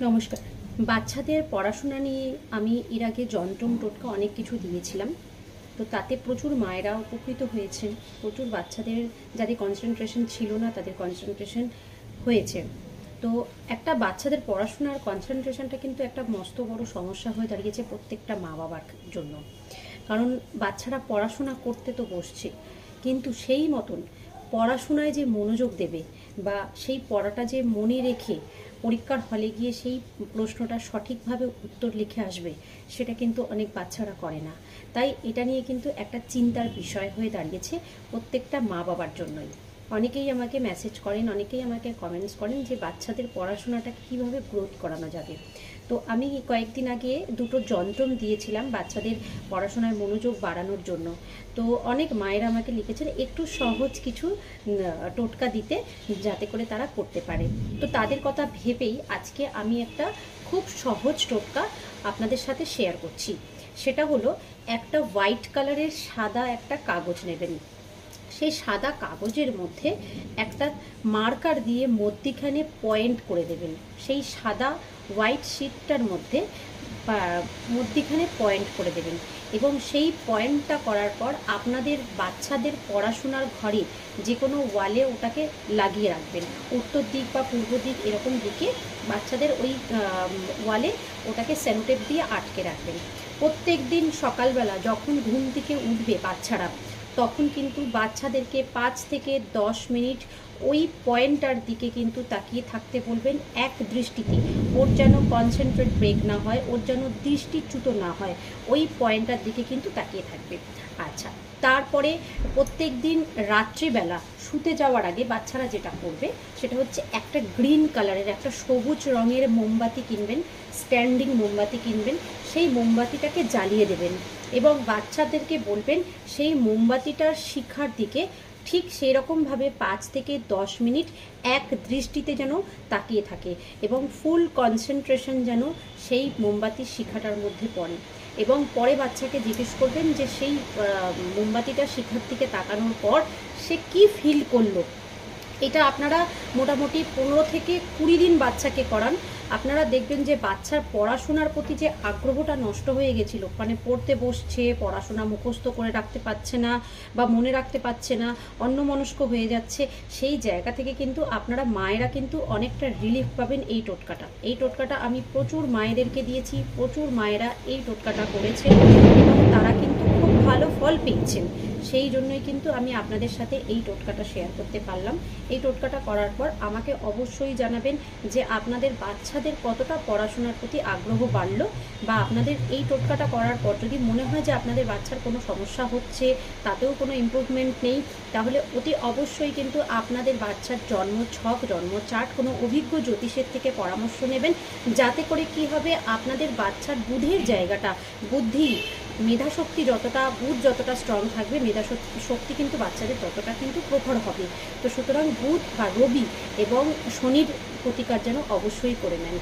নমস্কার। বাচ্চাদের পড়াশোনা নিয়ে আমি এর আগে যন্ত্রম টোটকা অনেক কিছু দিয়েছিলাম। তো তাতে প্রচুর মায়েরা উপকৃত হয়েছেন। প্রচুর বাচ্চাদের যাদের কনসেন্ট্রেশন ছিল না তাদের কনসেন্ট্রেশন হয়েছে। তো একটা বাচ্চাদের পড়াশোনার কনসেন্ট্রেশনটা কিন্তু একটা মস্ত বড় সমস্যা হয়ে দাঁড়িয়েছে প্রত্যেকটা মা বাবার জন্য। কারণ বাচ্চারা পড়াশোনা করতে তো বসছে, কিন্তু সেই মতন পড়াশোনায় যে মনোযোগ দেবে বা সেই পড়াটা যে মনে রেখে পরীক্ষার হলে গিয়ে সেই প্রশ্নটা সঠিকভাবে উত্তর লিখে আসবে, সেটা কিন্তু অনেক বাচ্চারা করে না। তাই এটা নিয়ে কিন্তু একটা চিন্তার বিষয় হয়ে দাঁড়িয়েছে প্রত্যেকটা মা বাবার জন্যই। অনেকেই আমাকে মেসেজ করেন, অনেকেই আমাকে কমেন্টস করেন যে বাচ্চাদের পড়াশোনাটা কীভাবে গ্রোথ করানো যাবে। তো আমি কয়েকদিন আগে দুটো যন্ত্রম দিয়েছিলাম বাচ্চাদের পড়াশোনায় মনোযোগ বাড়ানোর জন্য। তো অনেক মায়েরা আমাকে লিখেছেন একটু সহজ কিছু টোটকা দিতে, যাতে করে তারা করতে পারে। তো তাদের কথা ভেবেই আজকে আমি একটা খুব সহজ টোটকা আপনাদের সাথে শেয়ার করছি। সেটা হলো, একটা হোয়াইট কালারের সাদা একটা কাগজ নেবেন। সেই সাদা কাগজের মধ্যে একটা মার্কার দিয়ে মধ্যিখানে পয়েন্ট করে দেবেন। সেই সাদা হোয়াইট শিটটার মধ্যে মধ্যিখানে পয়েন্ট করে দেবেন এবং সেই পয়েন্টটা করার পর আপনাদের বাচ্চাদের পড়াশোনার ঘরে যে কোনো ওয়ালে ওটাকে লাগিয়ে রাখবেন। উত্তর দিক বা পূর্ব দিক এরকম দিকে বাচ্চাদের ওই ওয়ালে ওটাকে সেলোটেপ দিয়ে আটকে রাখবেন। প্রত্যেক দিন সকালবেলা যখন ঘুম থেকে উঠবে বাচ্চারা, তখন কিন্তু বাচ্চাদেরকে 5 থেকে 10 মিনিট ওই পয়েন্টার দিকে কিন্তু তাকিয়ে থাকতে বলবেন এক দৃষ্টিতে। ওর যেন কনসেন্ট্রেট ব্রেক না হয়, ওর যেন দৃষ্টিচ্যুত না হয়, ওই পয়েন্টার দিকে কিন্তু তাকিয়ে থাকবে। আচ্ছা, তারপরে প্রত্যেক দিন রাত্রিবেলা শুতে যাওয়ার আগে বাচ্চারা যেটা করবে সেটা হচ্ছে একটা গ্রিন কালারের একটা সবুজ রঙের মোমবাতি কিনবেন, স্ট্যান্ডিং মোমবাতি কিনবেন। সেই মোমবাতিটাকে জ্বালিয়ে দেবেন এবং বাচ্চাদেরকে বলবেন সেই মোমবাতিটার শিখার দিকে ঠিক সেই রকমভাবে 5 থেকে 10 মিনিট এক দৃষ্টিতে যেন তাকিয়ে থাকে এবং ফুল কনসেন্ট্রেশন যেন সেই মোমবাতির শিখাটার মধ্যে পড়ে। এবং পরে বাচ্চাকে জিজ্ঞেস করবেন যে সেই মোমবাতিটার শিখার দিকে তাকানোর পর সে কি ফিল করলো। এটা আপনারা মোটামুটি 15 থেকে 20 দিন বাচ্চাকে করান। আপনারা দেখবেন যে বাচ্চার পড়াশোনার প্রতি যে আগ্রহটা নষ্ট হয়ে গেছিলো, মানে পড়তে বসছে, পড়াশোনা মুখস্থ করে রাখতে পারছে না বা মনে রাখতে পারছে না, অন্যমনস্ক হয়ে যাচ্ছে, সেই জায়গা থেকে কিন্তু আপনারা মায়েরা কিন্তু অনেকটা রিলিফ পাবেন এই টোটকাটা আমি প্রচুর মায়েদেরকে দিয়েছি, প্রচুর মায়েরা এই টোটকাটা করেছেন এবং তারা কিন্তু খুব ভালো ফল পেয়েছেন। সেই জন্যই কিন্তু আমি আপনাদের সাথে এই টোটকাটা শেয়ার করতে পারলাম। এই টোটকাটা করার পর আমাকে অবশ্যই জানাবেন যে আপনাদের বাচ্চাদের কতটা পড়াশোনার প্রতি আগ্রহ বাড়লো, বা আপনাদের এই টোটকাটা করার পর যদি মনে হয় যে আপনাদের বাচ্চার কোনো সমস্যা হচ্ছে, তাতেও কোনো ইমপ্রুভমেন্ট নেই, তাহলে অতি অবশ্যই কিন্তু আপনাদের বাচ্চার জন্মছক, জন্ম চার্ট কোনো অভিজ্ঞ জ্যোতিষের থেকে পরামর্শ নেবেন, যাতে করে কি হবে আপনাদের বাচ্চার বুদ্ধির জায়গাটা, বুদ্ধি মেধাশক্তি যতটা, বুধ যতটা স্ট্রং থাকবে, মেধাশক্তি কিন্তু বাচ্চাদের ততটা কিন্তু প্রখর হবে। তো সুতরাং বুধ বা রবি এবং শনির প্রতিকার যেন অবশ্যই করে নেন।